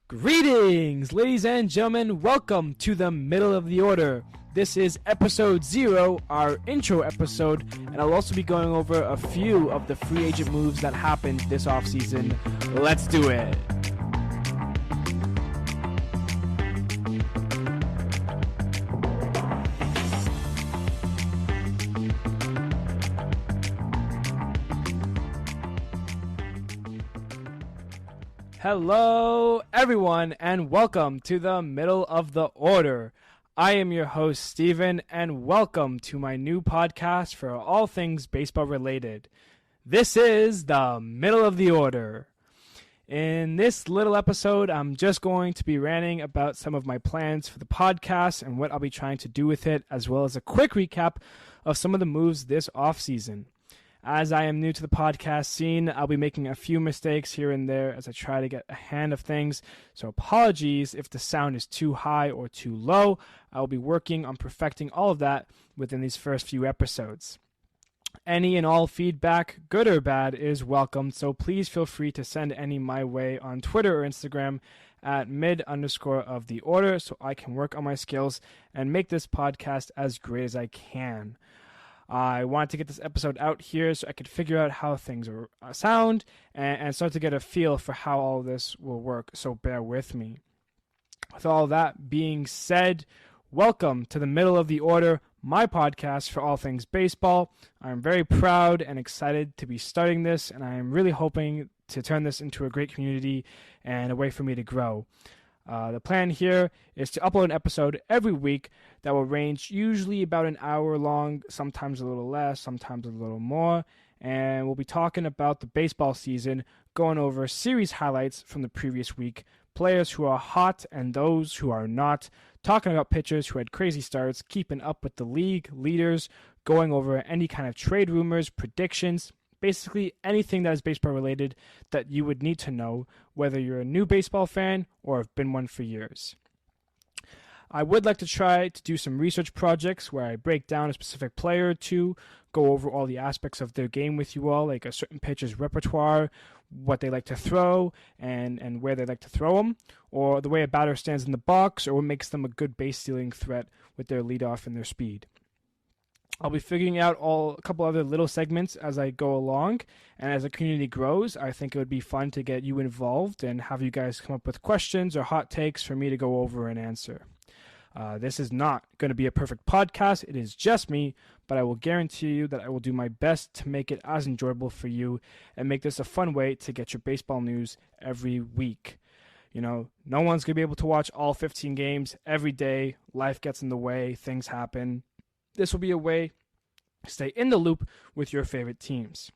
Greetings, ladies and gentlemen. Welcome to the middle of the order. This is episode 0, our intro episode, and I'll also be going over a few of the free agent moves that happened this offseason. Let's do it. Hello, everyone, and welcome to the middle of the order. I am your host, Steven, and welcome to my new podcast for all things baseball related. This is the middle of the order. In this little episode, I'm just going to be ranting about some of my plans for the podcast and what I'll be trying to do with it, as well as a quick recap of some of the moves this offseason. As I am new to the podcast scene, I'll be making a few mistakes here and there as I try to get a hand of things, so apologies if the sound is too high or too low. I'll be working on perfecting all of that within these first few episodes. Any and all feedback, good or bad, is welcome, so please feel free to send any my way on Twitter or Instagram at mid_of_the_order so I can work on my skills and make this podcast as great as I can. I wanted to get this episode out here so I could figure out how things sound and start to get a feel for how all this will work, so bear with me. With all that being said, welcome to the middle of the order, my podcast for all things baseball. I'm very proud and excited to be starting this, and I am really hoping to turn this into a great community and a way for me to grow. The plan here is to upload an episode every week that will range usually about an hour long, sometimes a little less, sometimes a little more, and we'll be talking about the baseball season, going over series highlights from the previous week, players who are hot and those who are not, talking about pitchers who had crazy starts, keeping up with the league leaders, going over any kind of trade rumors, predictions, basically anything that is baseball related that you would need to know, whether you're a new baseball fan or have been one for years. I would like to try to do some research projects where I break down a specific player or two, go over all the aspects of their game with you all, like a certain pitcher's repertoire, what they like to throw, and where they like to throw them, or the way a batter stands in the box, or what makes them a good base stealing threat with their leadoff and their speed. I'll be figuring out a couple other little segments as I go along, and as the community grows, I think it would be fun to get you involved and have you guys come up with questions or hot takes for me to go over and answer. This is not going to be a perfect podcast. It is just me, but I will guarantee you that I will do my best to make it as enjoyable for you and make this a fun way to get your baseball news every week. You know, no one's going to be able to watch all 15 games every day. Life gets in the way. Things happen. This will be a way to stay in the loop with your favorite teams.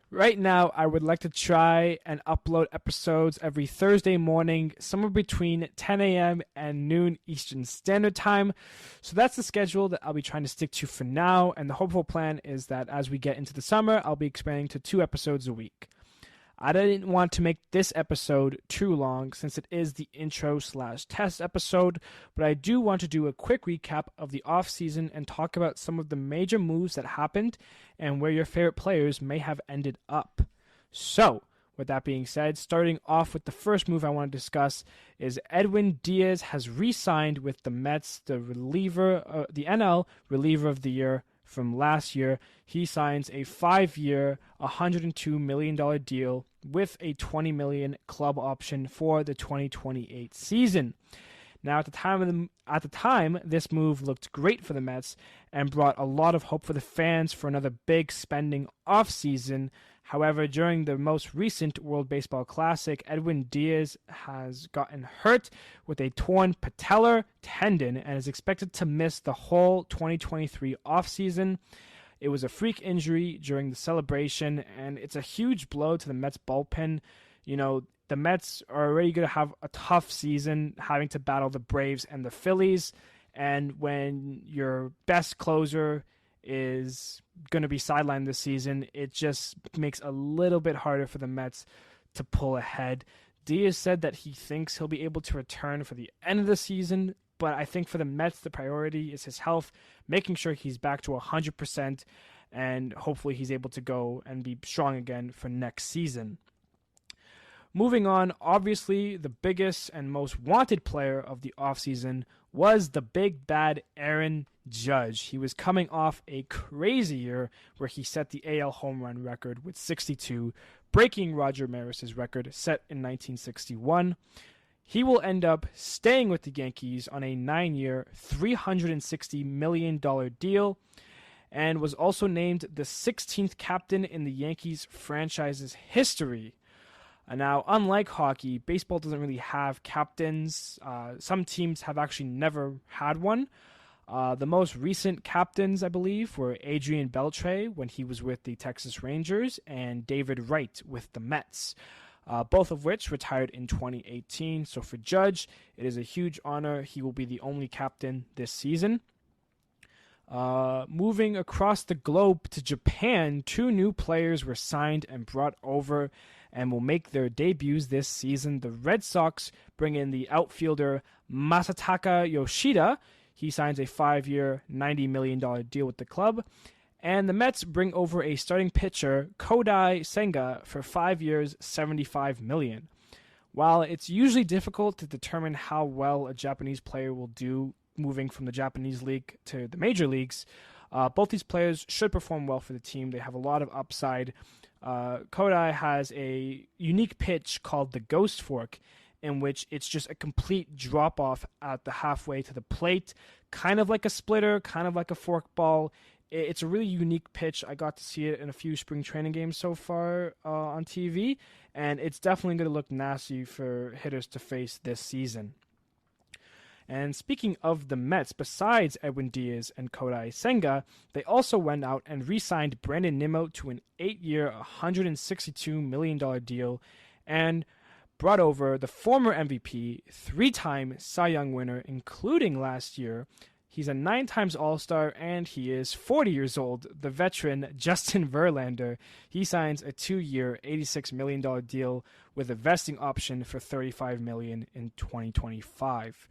Right now, I would like to try and upload episodes every Thursday morning, somewhere between 10 a.m. and noon Eastern Standard Time. So that's the schedule that I'll be trying to stick to for now, and the hopeful plan is that as we get into the summer, I'll be expanding to 2 episodes a week. I didn't want to make this episode too long since it is the intro/test episode, but I do want to do a quick recap of the offseason and talk about some of the major moves that happened and where your favorite players may have ended up. So, with that being said, starting off with the first move I want to discuss is Edwin Diaz has re-signed with the Mets, the NL reliever of the year from last year. He signs a 5-year, $102 million deal with a $20 million club option for the 2028 season. Now, at the time, this move looked great for the Mets and brought a lot of hope for the fans for another big spending offseason. However, during the most recent World Baseball Classic, Edwin Diaz has gotten hurt with a torn patellar tendon and is expected to miss the whole 2023 offseason. It was a freak injury during the celebration, and it's a huge blow to the Mets bullpen. You know, the Mets are already going to have a tough season having to battle the Braves and the Phillies, and when your best closer is going to be sidelined this season, it just makes a little bit harder for the Mets to pull ahead. Diaz said that he thinks he'll be able to return for the end of the season, but I think for the Mets, the priority is his health, making sure he's back to 100%, and hopefully he's able to go and be strong again for next season. Moving on, obviously, the biggest and most wanted player of the offseason was the big bad Aaron Judge. He was coming off a crazy year where he set the AL home run record with 62, breaking Roger Maris's record set in 1961. He will end up staying with the Yankees on a 9-year, $360 million deal, and was also named the 16th captain in the Yankees franchise's history. Now, unlike hockey, baseball doesn't really have captains. Some teams have actually never had one. The most recent captains, I believe, were Adrian Beltre when he was with the Texas Rangers and David Wright with the Mets, both of which retired in 2018. So for Judge, it is a huge honor. He will be the only captain this season. Moving across the globe to Japan, 2 new players were signed and brought over and will make their debuts this season. The Red Sox bring in the outfielder Masataka Yoshida. He signs a 5-year, $90 million deal with the club. And the Mets bring over a starting pitcher, Kodai Senga, for 5 years, $75 million. While it's usually difficult to determine how well a Japanese player will do moving from the Japanese league to the major leagues, both these players should perform well for the team. They have a lot of upside. Kodai has a unique pitch called the Ghost Fork, in which it's just a complete drop-off at the halfway to the plate, kind of like a splitter, kind of like a forkball. It's a really unique pitch. I got to see it in a few spring training games so far on TV, and it's definitely going to look nasty for hitters to face this season. And speaking of the Mets, besides Edwin Diaz and Kodai Senga, they also went out and re-signed Brandon Nimmo to an 8-year, $162 million deal and brought over the former MVP, 3-time Cy Young winner, including last year. He's a 9 times All-Star, and he is 40 years old. The veteran Justin Verlander, he signs a 2-year, $86 million deal with a vesting option for $35 million in 2025.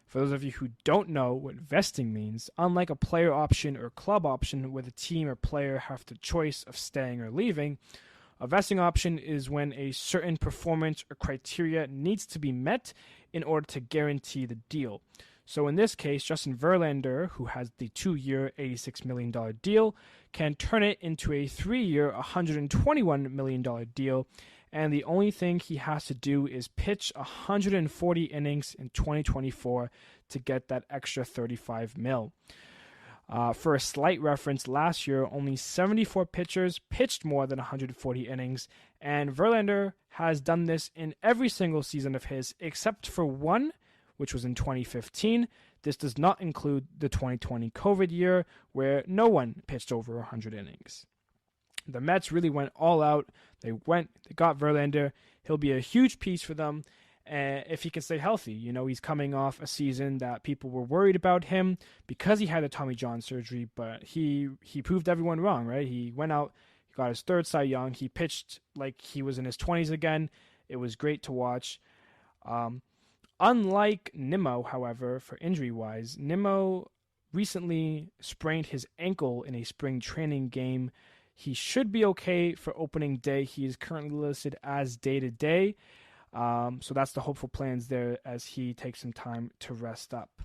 For those of you who don't know what vesting means, unlike a player option or club option where the team or player have the choice of staying or leaving, a vesting option is when a certain performance or criteria needs to be met in order to guarantee the deal. So in this case, Justin Verlander, who has the 2-year, $86 million deal, can turn it into a 3-year, $121 million deal, and the only thing he has to do is pitch 140 innings in 2024 to get that extra $35 million. For a slight reference, last year, only 74 pitchers pitched more than 140 innings, and Verlander has done this in every single season of his, except for one, which was in 2015. This does not include the 2020 COVID year, where no one pitched over 100 innings. The Mets really went all out. They got Verlander. He'll be a huge piece for them if he can stay healthy. You know, he's coming off a season that people were worried about him because he had a Tommy John surgery, but he proved everyone wrong, right? He went out, he got his 3rd Cy Young. He pitched like he was in his 20s again. It was great to watch. Unlike Nimmo, however, for injury-wise, Nimmo recently sprained his ankle in a spring training game. He should be okay for opening day. He is currently listed as day-to-day. So that's the hopeful plans there as he takes some time to rest up.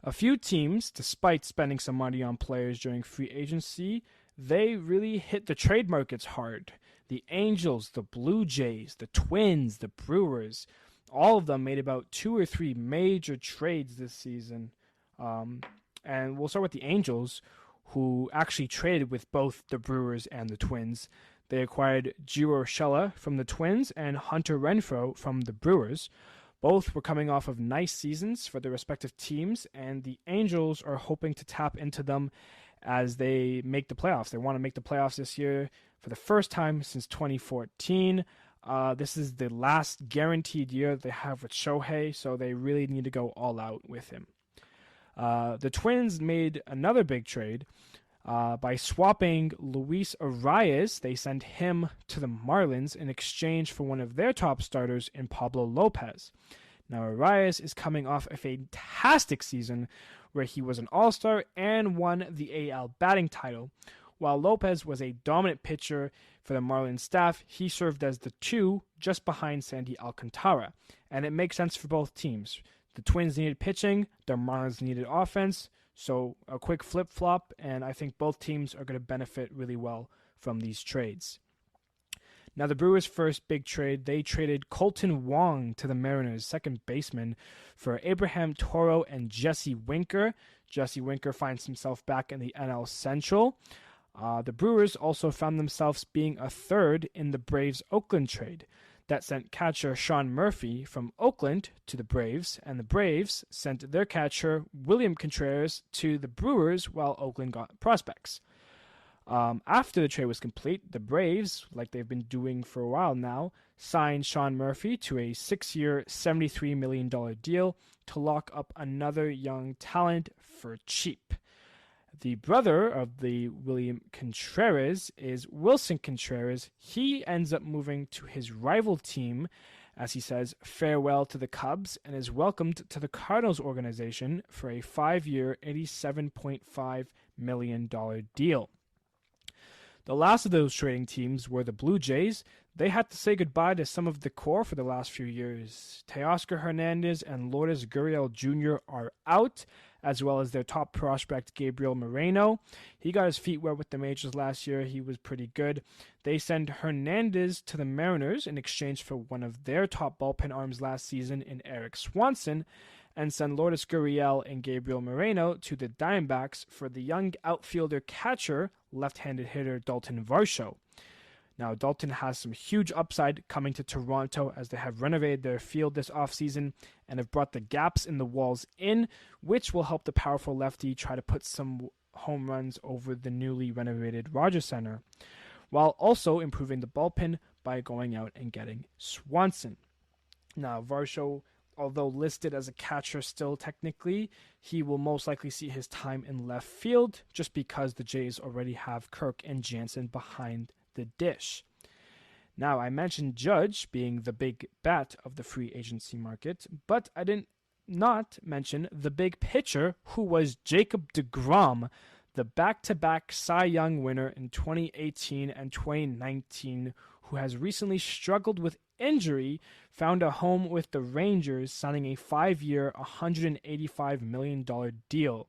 A few teams, despite spending some money on players during free agency, they really hit the trade markets hard. The Angels, the Blue Jays, the Twins, the Brewers, all of them made about 2 or 3 major trades this season. And we'll start with the Angels, who actually traded with both the Brewers and the Twins. They acquired Gio Urshela from the Twins and Hunter Renfroe from the Brewers. Both were coming off of nice seasons for their respective teams, and the Angels are hoping to tap into them as they make the playoffs. They want to make the playoffs this year for the first time since 2014. This is the last guaranteed year they have with Shohei, so they really need to go all out with him. The Twins made another big trade by swapping Luis Arias. They sent him to the Marlins in exchange for one of their top starters in Pablo Lopez. Now, Arias is coming off a fantastic season where he was an All-Star and won the AL batting title. While Lopez was a dominant pitcher for the Marlins staff, he served as the 2 just behind Sandy Alcantara. And it makes sense for both teams. The Twins needed pitching, the Marlins needed offense, so a quick flip-flop, and I think both teams are going to benefit really well from these trades. Now, the Brewers' first big trade, they traded Colton Wong to the Mariners, second baseman, for Abraham Toro and Jesse Winker. Jesse Winker finds himself back in the NL Central. The Brewers also found themselves being a third in the Braves-Oakland trade. That sent catcher Sean Murphy from Oakland to the Braves, and the Braves sent their catcher William Contreras to the Brewers while Oakland got prospects. After the trade was complete, the Braves, like they've been doing for a while now, signed Sean Murphy to a 6-year, $73 million deal to lock up another young talent for cheap. The brother of the William Contreras is Wilson Contreras. He ends up moving to his rival team, as he says, farewell to the Cubs, and is welcomed to the Cardinals organization for a 5-year, $87.5 million deal. The last of those trading teams were the Blue Jays. They had to say goodbye to some of the core for the last few years. Teoscar Hernandez and Lourdes Gurriel Jr. are out, as well as their top prospect, Gabriel Moreno. He got his feet wet with the majors last year. He was pretty good. They send Hernandez to the Mariners in exchange for one of their top bullpen arms last season in Eric Swanson, and send Lourdes Gurriel and Gabriel Moreno to the Diamondbacks for the young outfielder catcher, left-handed hitter Dalton Varsho. Now, Dalton has some huge upside coming to Toronto as they have renovated their field this offseason and have brought the gaps in the walls in, which will help the powerful lefty try to put some home runs over the newly renovated Rogers Center, while also improving the bullpen by going out and getting Swanson. Now, Varsho, although listed as a catcher still technically, he will most likely see his time in left field just because the Jays already have Kirk and Jansen behind the dish. Now, I mentioned Judge being the big bat of the free agency market, but I didn't not mention the big pitcher who was Jacob deGrom, the back-to-back Cy Young winner in 2018 and 2019, who has recently struggled with injury, found a home with the Rangers, signing a 5-year, $185 million deal.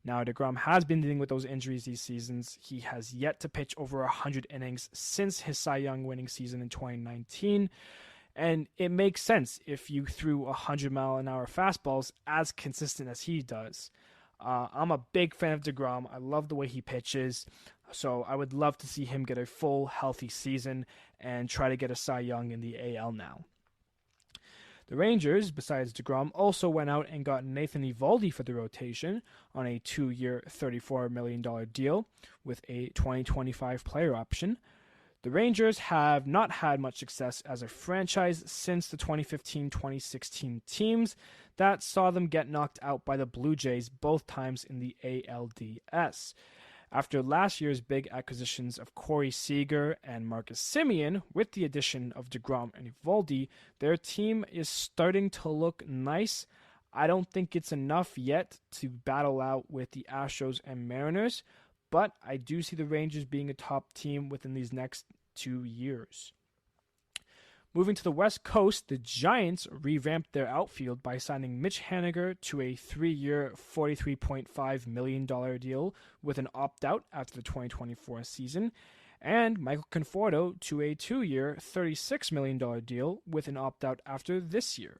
Now, deGrom has been dealing with those injuries these seasons. He has yet to pitch over 100 innings since his Cy Young winning season in 2019. And it makes sense if you threw 100-mile-an-hour fastballs as consistent as he does. I'm a big fan of deGrom. I love the way he pitches. So I would love to see him get a full, healthy season and try to get a Cy Young in the AL now. The Rangers, besides deGrom, also went out and got Nathan Eovaldi for the rotation on a 2-year, $34 million deal with a 2025 player option. The Rangers have not had much success as a franchise since the 2015-2016 teams that saw them get knocked out by the Blue Jays both times in the ALDS. After last year's big acquisitions of Corey Seager and Marcus Semien, with the addition of deGrom and Eovaldi, their team is starting to look nice. I don't think it's enough yet to battle out with the Astros and Mariners, but I do see the Rangers being a top team within these next 2 years. Moving to the West Coast, the Giants revamped their outfield by signing Mitch Haniger to a 3-year, $43.5 million deal with an opt-out after the 2024 season, and Michael Conforto to a 2-year, $36 million deal with an opt-out after this year.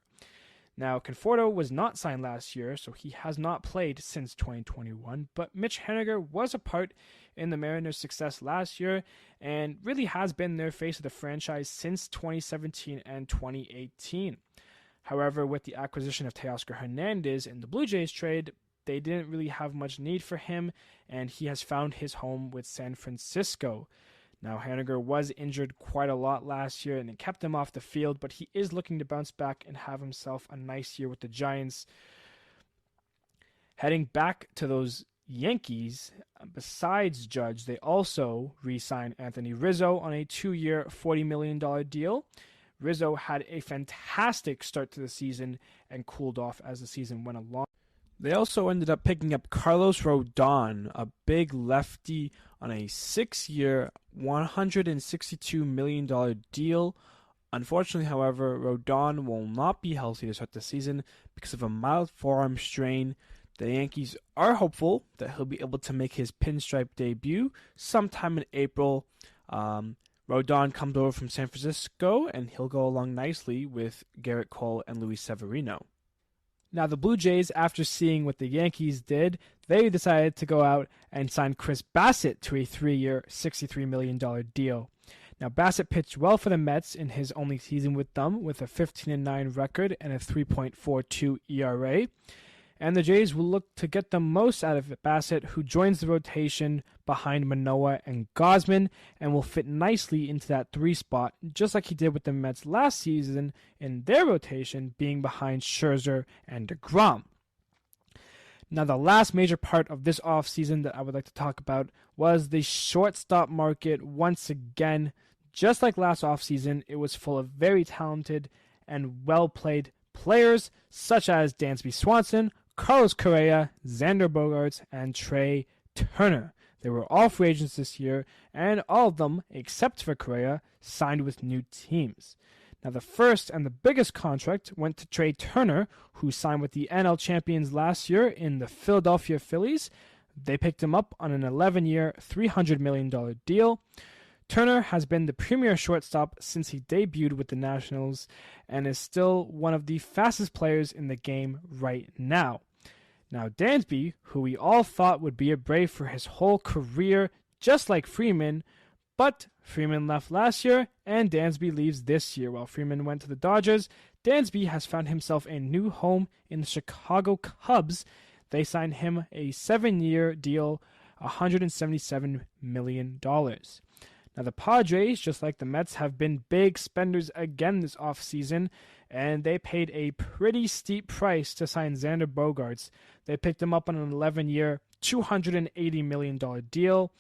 Now, Conforto was not signed last year, so he has not played since 2021, but Mitch Haniger was a part in the Mariners' success last year and really has been their face of the franchise since 2017 and 2018. However, with the acquisition of Teoscar Hernandez in the Blue Jays trade, they didn't really have much need for him, and he has found his home with San Francisco. Now, Haniger was injured quite a lot last year, and it kept him off the field, but he is looking to bounce back and have himself a nice year with the Giants. Heading back to those Yankees, besides Judge, they also re-signed Anthony Rizzo on a 2-year, $40 million deal. Rizzo had a fantastic start to the season and cooled off as the season went along. They also ended up picking up Carlos Rodon, a big lefty on a 6-year, $162 million deal. Unfortunately, however, Rodon will not be healthy to start the season because of a mild forearm strain. The Yankees are hopeful that he'll be able to make his pinstripe debut sometime in April. Rodon comes over from San Francisco, and he'll go along nicely with Garrett Cole and Luis Severino. Now, the Blue Jays, after seeing what the Yankees did, they decided to go out and sign Chris Bassitt to a 3-year, $63 million deal. Now, Bassitt pitched well for the Mets in his only season with them, with a 15-9 record and a 3.42 ERA. And the Jays will look to get the most out of Bassitt, who joins the rotation behind Manoah and Gausman and will fit nicely into that 3 spot, just like he did with the Mets last season in their rotation, being behind Scherzer and DeGrom. Now, the last major part of this offseason that I would like to talk about was the shortstop market. Once again, just like last offseason, it was full of very talented and well-played players such as Dansby Swanson, Carlos Correa, Xander Bogaerts, and Trey Turner. They were all free agents this year, and all of them, except for Correa, signed with new teams. Now, the first and the biggest contract went to Trey Turner, who signed with the NL champions last year in the Philadelphia Phillies. They picked him up on an 11-year, $300 million deal. Turner has been the premier shortstop since he debuted with the Nationals and is still one of the fastest players in the game right now. Now, Dansby, who we all thought would be a Brave for his whole career, just like Freeman, but Freeman left last year and Dansby leaves this year. While Freeman went to the Dodgers, Dansby has found himself a new home in the Chicago Cubs. They signed him a 7-year deal, $177 million. Now, the Padres, just like the Mets, have been big spenders again this offseason, and they paid a pretty steep price to sign Xander Bogaerts. They picked him up on an 11-year, $280 million deal,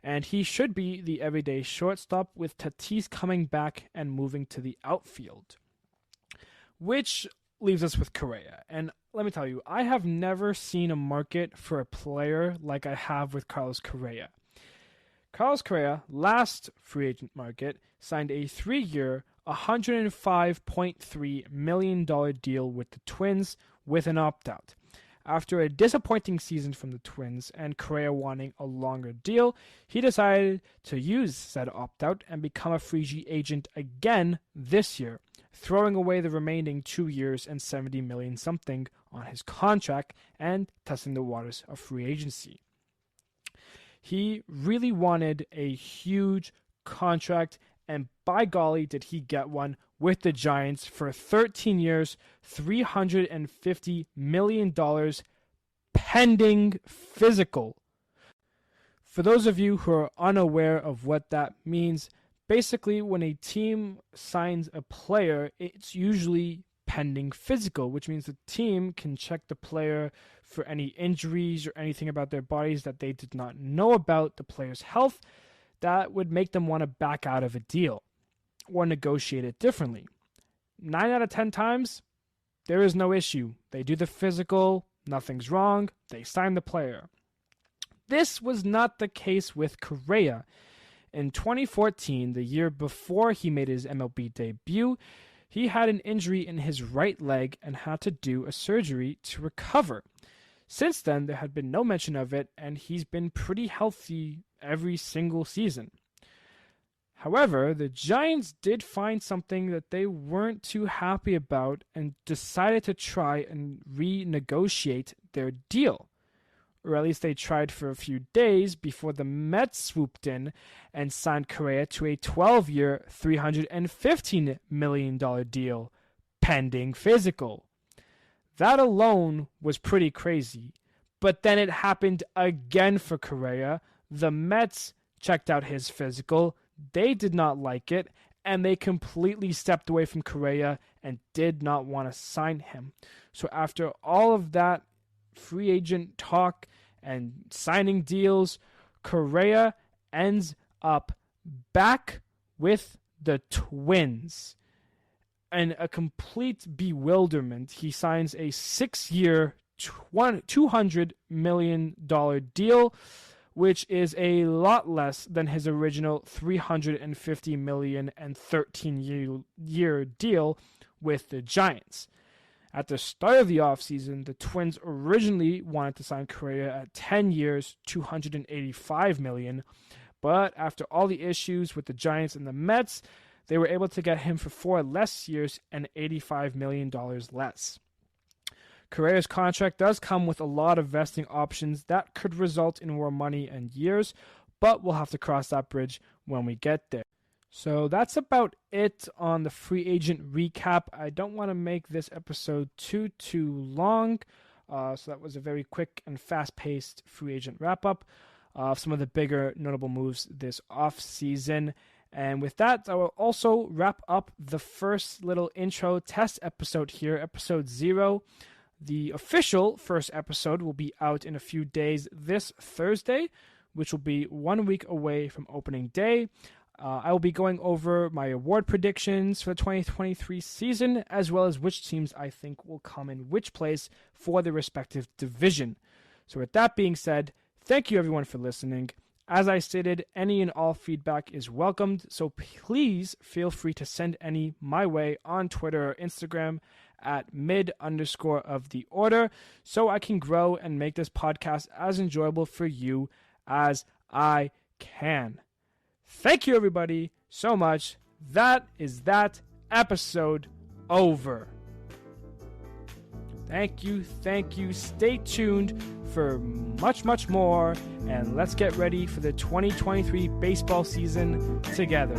and he should be the everyday shortstop, with Tatis coming back and moving to the outfield. Which leaves us with Correa. And let me tell you, I have never seen a market for a player like I have with Carlos Correa. Carlos Correa, last free agent market, signed a 3-year, $105.3 million deal with the Twins with an opt-out. After a disappointing season from the Twins and Correa wanting a longer deal, he decided to use said opt-out and become a free agent again this year, throwing away the remaining 2 years and $70 million something on his contract and testing the waters of free agency. He really wanted a huge contract, and by golly did he get one with the Giants for 13 years, $350 million, pending physical. For those of you who are unaware of what that means, basically when a team signs a player, it's usually pending physical, which means the team can check the player for any injuries or anything about their bodies that they did not know about the player's health that would make them want to back out of a deal or negotiate it differently. 9 out of 10 times, there is no issue. They do the physical, nothing's wrong, they sign the player. This was not the case with Correa. In 2014, the year before he made his MLB debut, he had an injury in his right leg and had to do a surgery to recover. Since then, there had been no mention of it, and he's been pretty healthy every single season. However, the Giants did find something that they weren't too happy about and decided to try and renegotiate their deal. Or at least they tried for a few days before the Mets swooped in and signed Correa to a 12-year, $315 million deal, pending physical. That alone was pretty crazy. But then it happened again for Correa. The Mets checked out his physical. They did not like it, and they completely stepped away from Correa and did not want to sign him. So after all of that free agent talk and signing deals, Correa ends up back with the Twins. And a complete bewilderment, he signs a 6-year, $200 million deal which is a lot less than his original $350 million and 13-year deal with the Giants. At the start of the offseason, the Twins originally wanted to sign Correa at 10 years, $285 million, but after all the issues with the Giants and the Mets, they were able to get him for 4 less years and $85 million less. Correa's contract does come with a lot of vesting options that could result in more money and years, but we'll have to cross that bridge when we get there. So that's about it on the free agent recap. I don't want to make this episode too long, so that was a very quick and fast-paced free agent wrap-up of some of the bigger notable moves this offseason. And with that, I will also wrap up the first little intro test episode here, episode 0. The official first episode will be out in a few days this Thursday, which will be 1 week away from opening day. I will be going over my award predictions for the 2023 season, as well as which teams I think will come in which place for the respective division. So with that being said, thank you everyone for listening. As I stated, any and all feedback is welcomed, so please feel free to send any my way on Twitter or Instagram at mid_of_the_order so I can grow and make this podcast as enjoyable for you as I can. Thank you everybody so much. That is that episode over. Thank you. Stay tuned for much more, and let's get ready for the 2023 baseball season together.